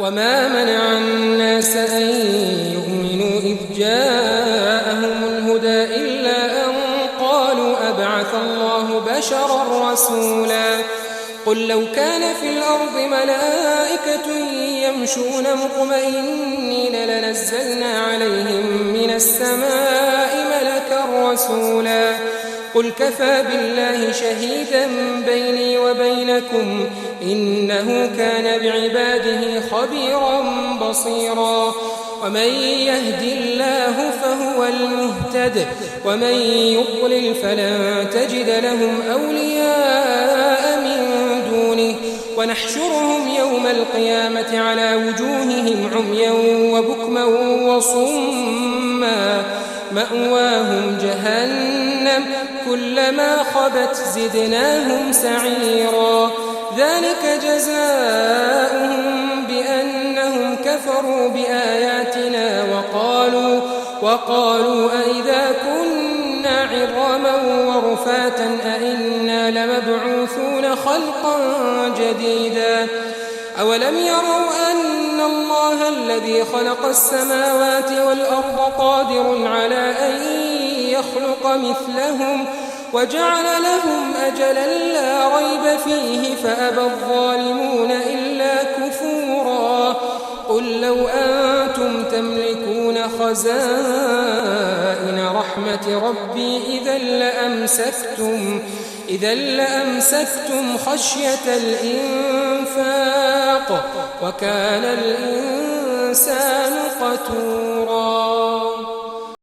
وما منع الناس أن يؤمنوا إذ جاءهم الهدى إلا أن قالوا أبعث الله بشرا رسولا قل لو كان في الأرض ملائكة يمشون مطمئنين لنزلنا عليهم من السماء ملكا رسولا قل كفى بالله شهيدا بيني وبينكم إنه كان بعباده خبيرا بصيرا ومن يهد الله فهو المهتد ومن يضلل فلن تجد لهم أولياء من دونه ونحشرهم يوم القيامة على وجوههم عميا وبكما وصما مأواهم جهنم كلما خبت زدناهم سعيرا ذلك جزاؤهم بأنهم كفروا بآياتنا وقالوا أئذا كنا عظاما ورفاتا أئنا لمبعوثون خلقا جديدا أولم يروا أن الله الذي خلق السماوات والأرض قادر على أن يخلق مثلهم وجعل لهم أجلا لا ريب فيه فأبى الظالمون إلا كفورا قل لو أنتم تملكون خزائن رحمة ربي إذا لأمسكتم خشية الإنفاق وكان الإنسان قتورا